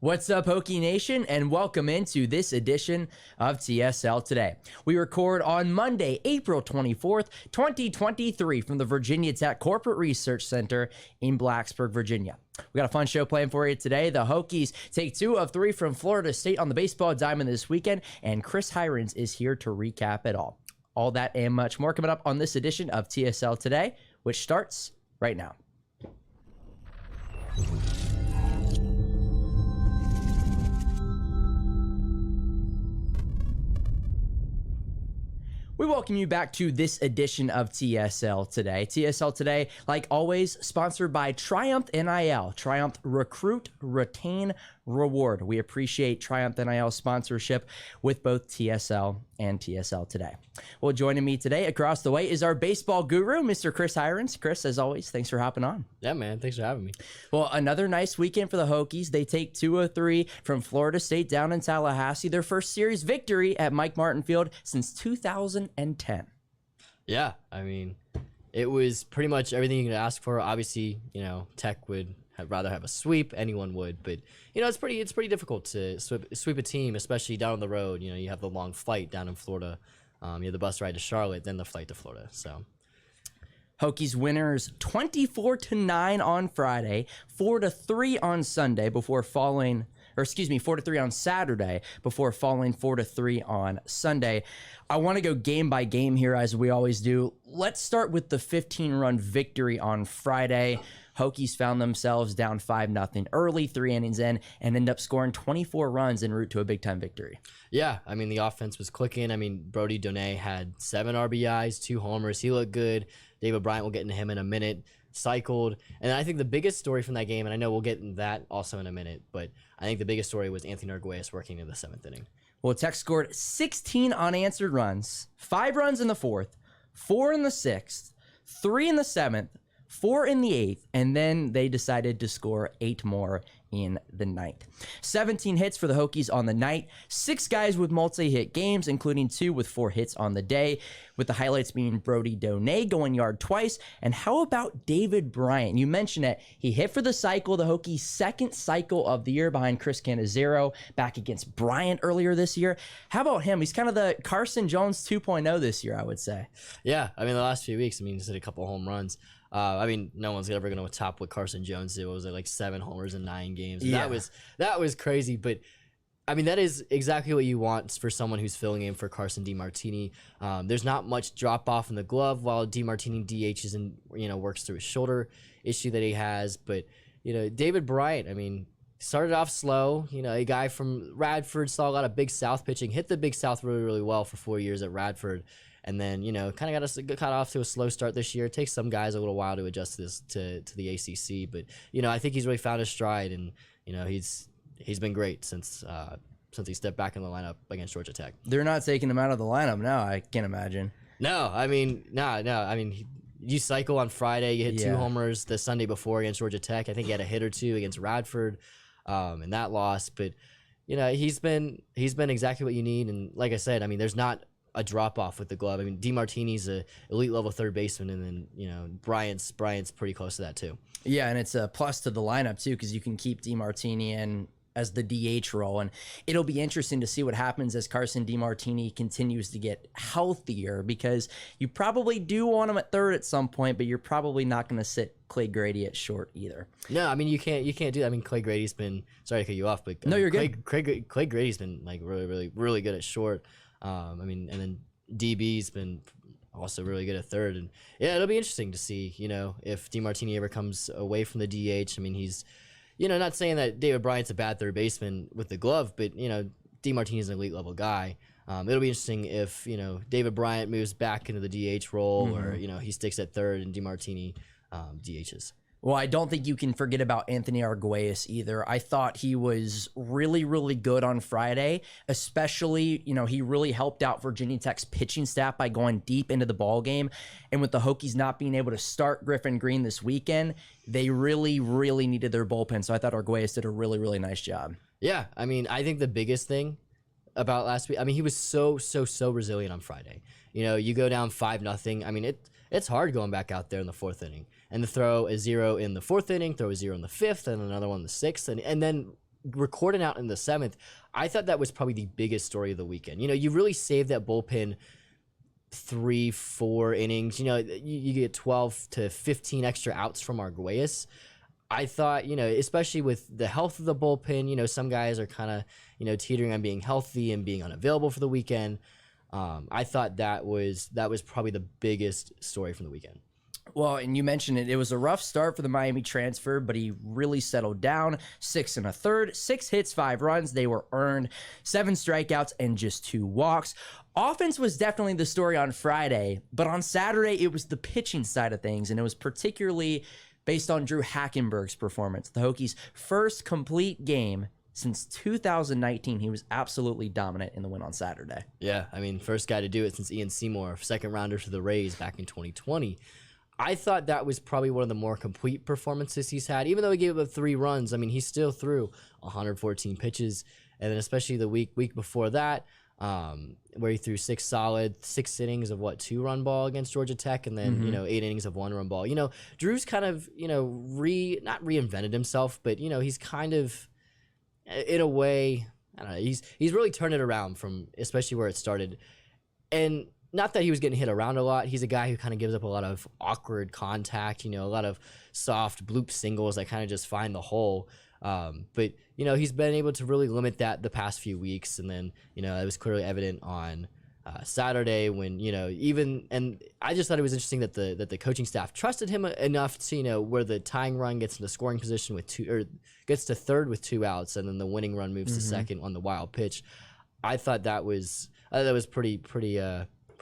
What's up, Hokie Nation, and welcome into this edition of TSL Today. We record on Monday, April 24th, 2023 from the Virginia Tech Corporate Research Center in Blacksburg, Virginia. We got a fun show planned for you today. The Hokies take 2 of 3 from Florida State on the baseball diamond this weekend, and Chris Hirons is here to recap it all. All that and much more coming up on this edition of TSL Today, which starts right now. We welcome you back to this edition of TSL Today. TSL Today, like always, sponsored by Triumph NIL. Triumph Recruit, Retain, Reward. We appreciate Triumph NIL sponsorship with both TSL and TSL Today. Well, joining me today across the way is our baseball guru, Mr. Chris Hirons. Chris, as always, thanks for hopping on. Yeah, man. Thanks for having me. Well, another nice weekend for the Hokies. They take 2 of 3 from Florida State down in Tallahassee. Their first series victory at Mike Martin Field since 2010. Yeah, I mean, it was pretty much everything you could ask for. Obviously, Tech would rather have a sweep. Anyone would, but it's pretty difficult to sweep a team, especially down on the road. You have the long flight down in Florida. You have the bus ride to Charlotte, then the flight to Florida. So, Hokies winners 24-9 on Friday, 4-3 on Sunday before falling. 4-3 on Saturday before falling 4-3 on Sunday. I want to go game by game here as we always do. Let's start with the 15-run victory on Friday. Hokies found themselves down 5-0 early, 3 innings in, and ended up scoring 24 runs en route to a big-time victory. Yeah, I mean, the offense was clicking. I mean, Brody Donay had 7 RBIs, 2 homers. He looked good. David Bryan, we'll get into him in a minute, cycled. And I think the biggest story from that game, and I know we'll get into that also in a minute, but I think the biggest story was Anthony Arguys working in the 7th inning. Well, Tech scored 16 unanswered runs, 5 runs in the 4th, 4 in the 6th, 3 in the 7th, 4 in the 8th, and then they decided to score 8 more in the 9th. 17 hits for the Hokies on the night, 6 guys with multi-hit games, including 2 with 4 hits on the day, with the highlights being Brody Donay going yard twice. And how about David Bryan? You mentioned it. He hit for the cycle, the Hokies' 2nd cycle of the year behind Chris Canizero back against Bryan earlier this year. How about him? He's kind of the Carson Jones 2.0 this year, I would say. Yeah, I mean, the last few weeks, he's hit a couple home runs. I mean, no one's ever going to top what Carson Jones did. What was it, like 7 homers in 9 games? Yeah. That was crazy. But I mean, that is exactly what you want for someone who's filling in for Carson D Martini. There's not much drop off in the glove while D Martini DHs and works through his shoulder issue that he has. But David Bryan, I mean, started off slow. A guy from Radford, saw a lot of Big South pitching, hit the Big South really, really well for 4 years at Radford. And then, kind of got off to a slow start this year. It takes some guys a little while to adjust to this to the ACC. But, I think he's really found his stride. And, he's been great since he stepped back in the lineup against Georgia Tech. They're not taking him out of the lineup now, I can't imagine. No, I mean, no. I mean, you cycle on Friday. You hit 2 homers the Sunday before against Georgia Tech. I think he had a hit or 2 against Radford in that loss. But, he's been exactly what you need. And like I said, I mean, there's not a drop off with the glove. I mean, D Martini's a elite level third baseman, and then Bryant's pretty close to that too. Yeah, and it's a plus to the lineup too because you can keep D Martini in as the DH role, and it'll be interesting to see what happens as Carson D Martini continues to get healthier because you probably do want him at third at some point, but you're probably not going to sit Clay Grady at short either. No, I mean you can't do that. I mean Clay Grady's been, sorry to cut you off, but no, you're good. Clay Grady's been like really good at short. I mean, and then DB's been also really good at third, and yeah, it'll be interesting to see, if D Martini ever comes away from the DH. I mean, he's, not saying that David Bryant's a bad third baseman with the glove, but D Martini's an elite level guy. It'll be interesting if David Bryant moves back into the DH role, or he sticks at third and D Martini DHs. Well, I don't think you can forget about Anthony Arguys either. I thought he was really, really good on Friday, especially, he really helped out Virginia Tech's pitching staff by going deep into the ball game. And with the Hokies not being able to start Griffin Green this weekend, they really, really needed their bullpen. So I thought Arguys did a really, really nice job. Yeah, I mean, I think the biggest thing about last week, I mean, he was so resilient on Friday. You go down 5-0. I mean, it's hard going back out there in the 4th inning and to throw a 0 in the 4th inning, throw a 0 in the 5th, and another one in the 6th, and then recording out in the 7th, I thought that was probably the biggest story of the weekend. You really saved that bullpen 3-4 innings. You get 12 to 15 extra outs from Arguys. I thought, especially with the health of the bullpen, some guys are kind of, teetering on being healthy and being unavailable for the weekend. I thought that was probably the biggest story from the weekend. Well, and you mentioned it. It was a rough start for the Miami transfer, but he really settled down. 6 1/3, 6 hits, 5 runs. They were earned, 7 strikeouts, and just 2 walks. Offense was definitely the story on Friday, but on Saturday, it was the pitching side of things, and it was particularly based on Drew Hackenberg's performance. The Hokies' first complete game since 2019. He was absolutely dominant in the win on Saturday. Yeah, first guy to do it since Ian Seymour, second rounder to the Rays back in 2020. I thought that was probably one of the more complete performances he's had. Even though he gave up 3 runs, he still threw 114 pitches. And then especially the week before that, where he threw 6 innings of 2-run ball against Georgia Tech, and then 8 innings of 1-run ball. Drew's kind of not reinvented himself, but he's kind of, in a way, I don't know, he's really turned it around from especially where it started. And not that he was getting hit around a lot. He's a guy who kind of gives up a lot of awkward contact, a lot of soft bloop singles that kind of just find the hole. But he's been able to really limit that the past few weeks, and then it was clearly evident on Saturday when and I just thought it was interesting that the coaching staff trusted him enough to where the tying run gets into scoring position with 2, or gets to third with 2 outs, and then the winning run moves to second on the wild pitch. I thought that was pretty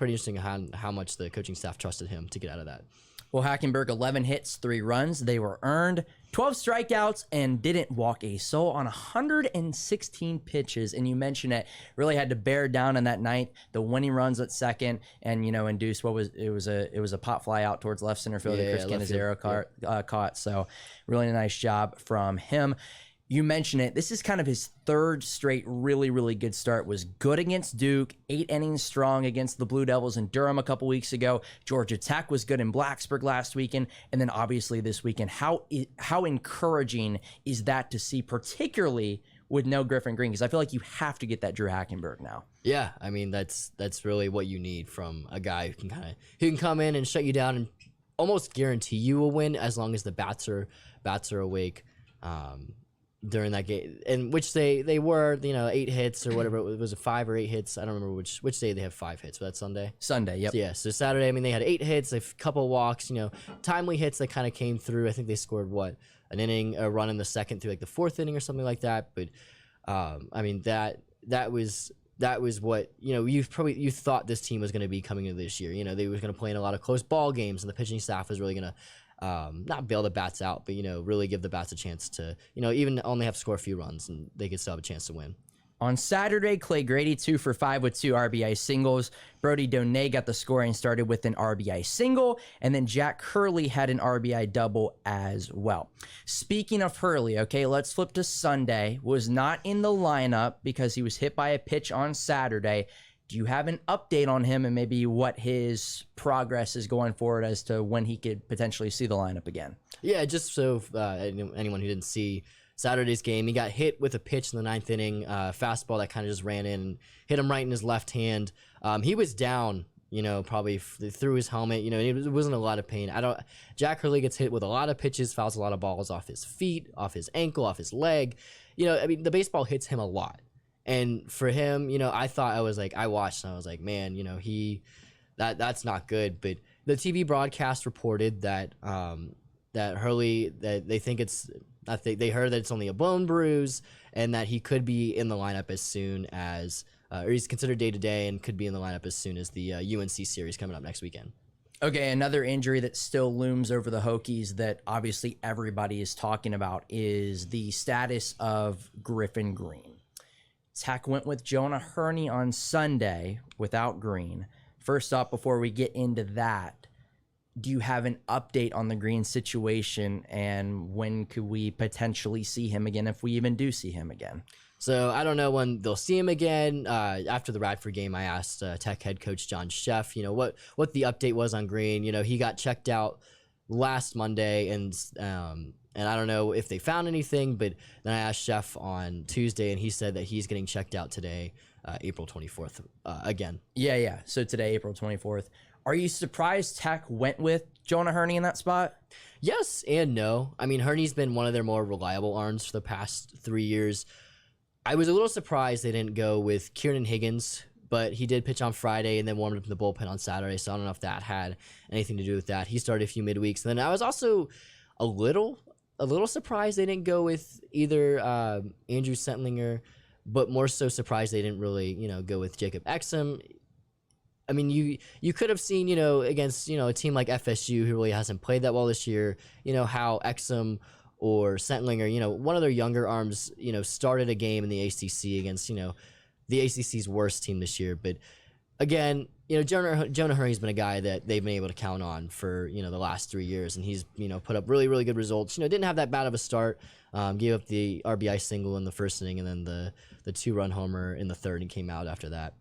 interesting how much the coaching staff trusted him to get out of that. Well, Hackenberg, 11 hits, 3 runs. They were earned, 12 strikeouts, and didn't walk a soul on 116 pitches. And you mentioned it, really had to bear down in that ninth. The winning runs at second, and induced it was a pop fly out towards left center field that Chris Cannizzaro caught. So really nice job from him. You mentioned it. This is kind of his 3rd straight really, really good start. Was good against Duke, 8 innings strong against the Blue Devils in Durham a couple weeks ago. Georgia Tech was good in Blacksburg last weekend. And then obviously this weekend. How encouraging is that to see, particularly with no Griffin Green? Because I feel like you have to get that Drew Hackenberg now. Yeah, that's really what you need from a guy who can come in and shut you down and almost guarantee you a win as long as the bats are awake. During that game, and which they were, 8 hits or whatever. It was 5 or 8 hits. I don't remember which day they have 5 hits, but that's Sunday. Sunday, yep. So, yeah, so Saturday, they had 8 hits, a couple walks, timely hits that kind of came through. I think they scored an inning, a run in the second through the 4th inning or something like that. But that was what you thought this team was going to be coming into this year. They were going to play in a lot of close ball games, and the pitching staff was really going to not bail the bats out, but really give the bats a chance to even only have to score a few runs, and they could still have a chance to win. On Saturday, Clay Grady 2 for 5 with 2 RBI singles. Brody Donay got the scoring started with an RBI single, and then Jack Curley had an RBI double as well. Speaking of Hurley, okay, let's flip to Sunday. Was not in the lineup because he was hit by a pitch on Saturday. Do you have an update on him and maybe what his progress is going forward as to when he could potentially see the lineup again? Yeah, just so anyone who didn't see Saturday's game, he got hit with a pitch in the 9th inning, fastball that kind of just ran in and hit him right in his left hand. He was down, probably through his helmet. It wasn't a lot of pain. Jack Curley gets hit with a lot of pitches, fouls a lot of balls off his feet, off his ankle, off his leg. The baseball hits him a lot. And for him, I watched and I was like, man, that's not good. But the TV broadcast reported that that Hurley, that they think they heard that it's only a bone bruise, and that he could be in the lineup as soon as, or he's considered day to day and could be in the lineup as soon as the UNC series coming up next weekend. Okay, another injury that still looms over the Hokies that obviously everybody is talking about is the status of Griffin Green. Tech went with Jonah Herney on Sunday without Green. First off, before we get into that, do you have an update on the Green situation, and when could we potentially see him again, if we even do see him again? So I don't know when they'll see him again. After the Radford game, I asked Tech head coach John Sheff, what the update was on Green. He got checked out last Monday, and And I don't know if they found anything, but then I asked Chef on Tuesday, and he said that he's getting checked out today, April 24th, again. Yeah. So today, April 24th. Are you surprised Tech went with Jonah Herney in that spot? Yes and no. I mean, Herney's been one of their more reliable arms for the past 3 years. I was a little surprised they didn't go with Kieran Higgins, but he did pitch on Friday and then warmed up in the bullpen on Saturday, so I don't know if that had anything to do with that. He started a few midweeks. And then I was also a little surprised they didn't go with either Andrew Sentlinger, but more so surprised they didn't really, go with Jacob Exum. I mean, you could have seen, against, a team like FSU who really hasn't played that well this year, how Exum or Sentlinger, one of their younger arms, started a game in the ACC against, the ACC's worst team this year. But again, Jonah Herney's been a guy that they've been able to count on for, the last 3 years. And he's, put up really, really good results. Didn't have that bad of a start. Gave up the RBI single in the first inning and then the 2-run homer in the third and came out after that.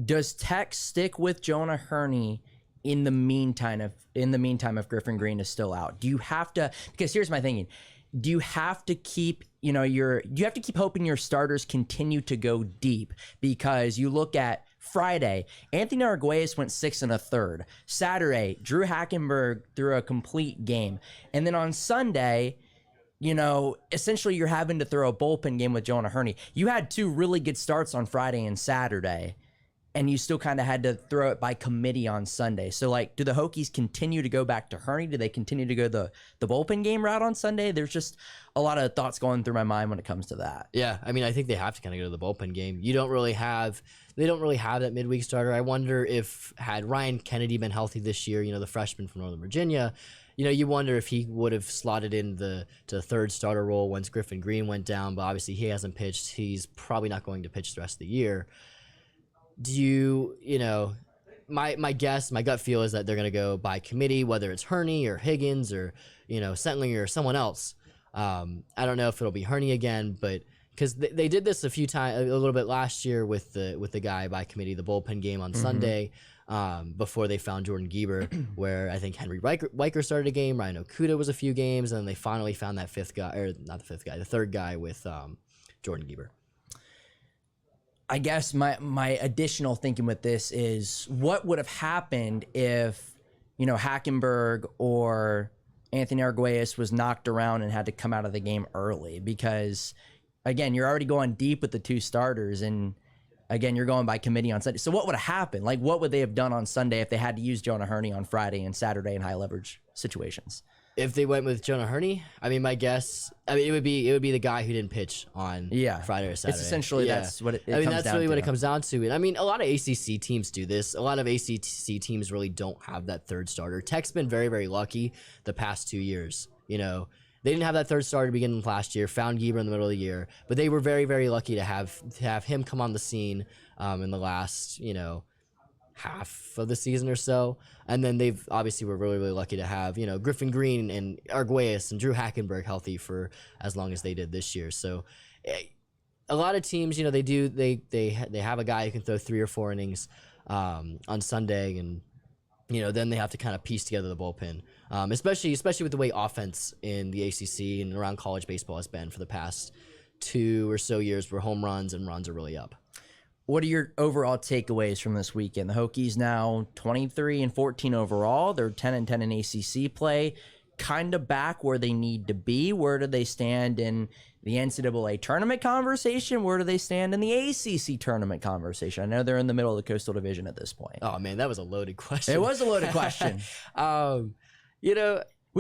Does Tech stick with Jonah Herney in the meantime if Griffin Green is still out? Do you have to, because here's my thinking, do you have to keep, do you have to keep hoping your starters continue to go deep? Because you look at Friday, Anthony Arguys went 6 1/3. Saturday, Drew Hackenberg threw a complete game. And then on Sunday, essentially you're having to throw a bullpen game with Jonah Herney. You had 2 really good starts on Friday and Saturday, and you still kind of had to throw it by committee on Sunday. So, do the Hokies continue to go back to Herney? Do they continue to go the bullpen game route on Sunday? There's just a lot of thoughts going through my mind when it comes to that. Yeah, I mean, I think they have to kind of go to the bullpen game. They don't really have that midweek starter. I wonder if had Ryan Kennedy been healthy this year, the freshman from Northern Virginia, you wonder if he would have slotted in to the third starter role once Griffin Green went down. But obviously he hasn't pitched. He's probably not going to pitch the rest of the year. Do my guess, my gut feel is that they're going to go by committee, whether it's Herney or Higgins or, Sentlinger or someone else. I don't know if it'll be Herney again, but because they did this a few times, a little bit last year with the guy by committee, the bullpen game on Sunday, before they found Jordan Gieber, where I think Henry Weicker started a game, Ryan Okuda was a few games, and then they finally found that the third guy with Jordan Gieber. I guess my additional thinking with this is what would have happened if, Hackenberg or Anthony Arguys was knocked around and had to come out of the game early? Because, again, you're already going deep with the 2 starters, and, again, you're going by committee on Sunday. So what would have happened? What would they have done on Sunday if they had to use Jonah Herney on Friday and Saturday in high-leverage situations? If they went with Jonah Herney, I mean, my guess, it would be the guy who didn't pitch on Friday or Saturday. It's essentially that's what it comes down to. That's really what it comes down to. And I mean, a lot of ACC teams do this. A lot of ACC teams really don't have that third starter. Tech's been very, very lucky the past 2 years. They didn't have that third starter to begin with last year. Found Gieber in the middle of the year, but they were very, very lucky to have him come on the scene in the last half of the season or so. And then they've obviously were really, really lucky to have, Griffin Green and Arguys and Drew Hackenberg healthy for as long as they did this year. So a lot of teams, they have a guy who can throw 3 or 4 innings on Sunday, and then they have to kind of piece together the bullpen, especially with the way offense in the ACC and around college baseball has been for the past 2 or so years, where home runs and runs are really up. What are your overall takeaways from this weekend? The Hokies now 23-14 overall. They're 10-10 in ACC play. Kind of back where they need to be. Where do they stand in the NCAA tournament conversation? Where do they stand in the ACC tournament conversation? I know they're in the middle of the Coastal Division at this point. Oh, man, that was a loaded question. It was a loaded question. We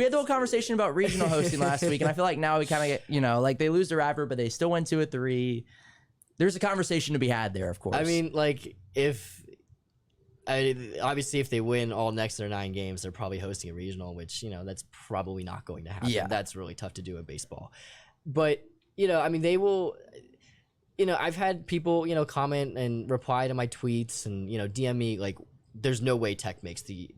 had the whole conversation about regional hosting last week, and I feel like now we kind of get, they lose their rapper, but they still went 2-3. There's a conversation to be had there, of course. I mean, obviously if they win all next to their 9 games, they're probably hosting a regional, which, that's probably not going to happen. Yeah. That's really tough to do in baseball. But, I mean, they will, I've had people, comment and reply to my tweets and, DM me, there's no way Tech makes the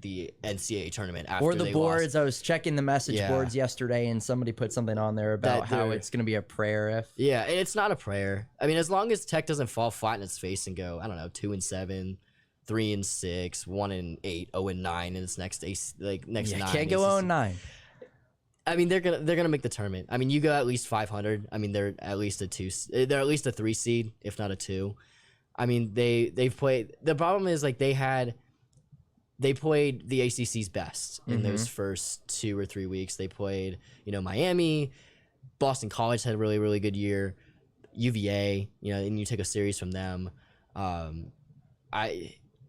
NCAA tournament after or the they boards. lost. I was checking the message boards yesterday, and somebody put something on there about how it's going to be a prayer if. Yeah, and it's not a prayer. I mean, as long as Tech doesn't fall flat in its face and go, I don't know, 2-7, 3-6, 1-8, 0-9 in its next next 9. Can't go 0-9. I mean, they're gonna make the tournament. I mean, you go at least 500. I mean, they're at least a 3 seed, if not a 2. I mean, they've played. The problem is like they played the ACC's best in those first 2 or 3 weeks. They played, Miami, Boston College had a really, really good year, UVA, and you take a series from them.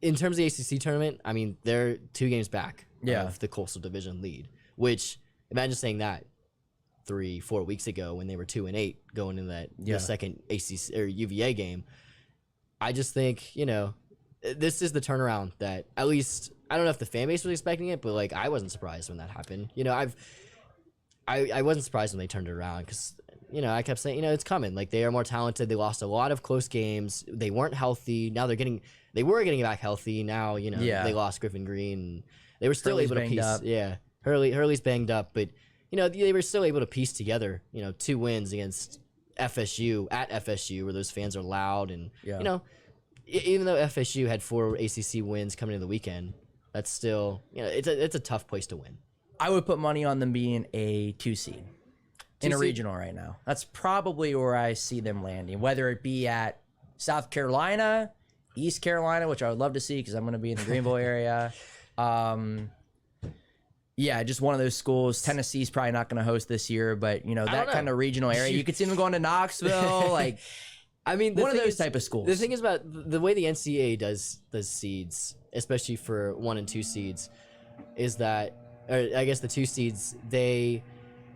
In terms of the ACC tournament, I mean, they're 2 games back of the Coastal Division lead, which imagine saying that 3-4 weeks ago when they were 2-8 going into that the second ACC or UVA game. I just think, this is the turnaround that at least I don't know if the fan base was expecting it, but like I wasn't surprised when that happened. I wasn't surprised when they turned it around because I kept saying it's coming. Like they are more talented. They lost a lot of close games. They weren't healthy. Now they were getting back healthy. Now they lost Griffin Green. They were still able to piece. Up. Yeah, Hurley's banged up, but they were still able to piece together 2 wins against FSU at FSU where those fans are loud and even though FSU had 4 ACC wins coming into the weekend, that's still it's a tough place to win. I would put money on them being a 2 seed in a regional right now. That's probably where I see them landing, whether it be at South Carolina, East Carolina, which I would love to see because I'm going to be in the Greenville area. Yeah, just one of those schools. Tennessee's probably not going to host this year, but that kind of regional area, you could see them going to Knoxville, like. I mean, one of those type of schools. The thing is about the way the NCAA does seeds, especially for 1 and 2 seeds, is that, or I guess the 2 seeds, they'll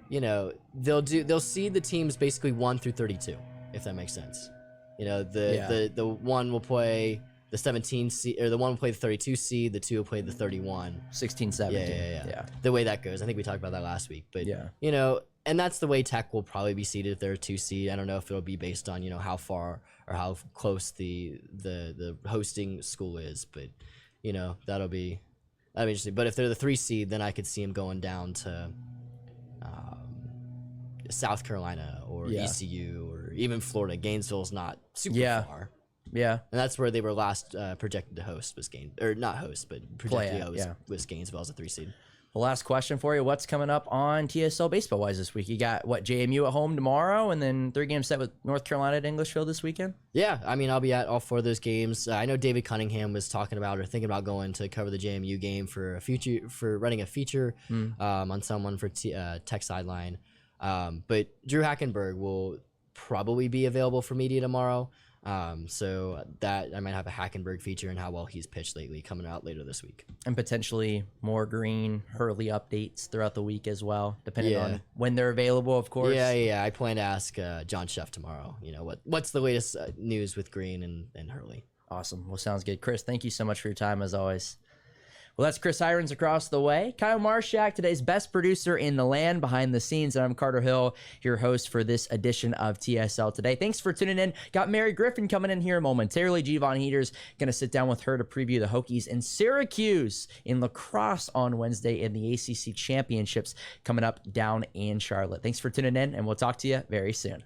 seed the teams basically 1 through 32, if that makes sense. The one will play the 17 seed, or the one will play the 32 seed, the 2 will play the 31. 16, 17. Yeah. The way that goes. I think we talked about that last week, but and that's the way Tech will probably be seeded if they're a 2 seed. I don't know if it'll be based on how far or how close the hosting school is, but that'll be interesting. But if they're the 3 seed, then I could see them going down to South Carolina or ECU or even Florida. Gainesville's not super far. Yeah, and that's where they were last projected to host was was Gainesville as a 3 seed. Well, last question for you. What's coming up on TSL baseball-wise this week? You got, JMU at home tomorrow, and then 3-game set with North Carolina at Englishfield this weekend? Yeah, I mean, I'll be at all 4 of those games. I know David Cunningham was talking about or thinking about going to cover the JMU game for running a feature on someone for Tech Sideline. But Drew Hackenberg will probably be available for media tomorrow. So that I might have a Hackenberg feature and how well he's pitched lately coming out later this week. And potentially more Green, Hurley updates throughout the week as well, depending on when they're available, of course. Yeah. I plan to ask John Sheff tomorrow, what's the latest news with Green and Hurley. Awesome. Well, sounds good. Chris, thank you so much for your time as always. Well, that's Chris Hirons across the way. Kyle Marshak, today's best producer in the land behind the scenes. And I'm Carter Hill, your host for this edition of TSL Today. Thanks for tuning in. Got Mary Griffin coming in here momentarily. Gvon Heaters going to sit down with her to preview the Hokies in Syracuse in lacrosse on Wednesday in the ACC Championships coming up down in Charlotte. Thanks for tuning in, and we'll talk to you very soon.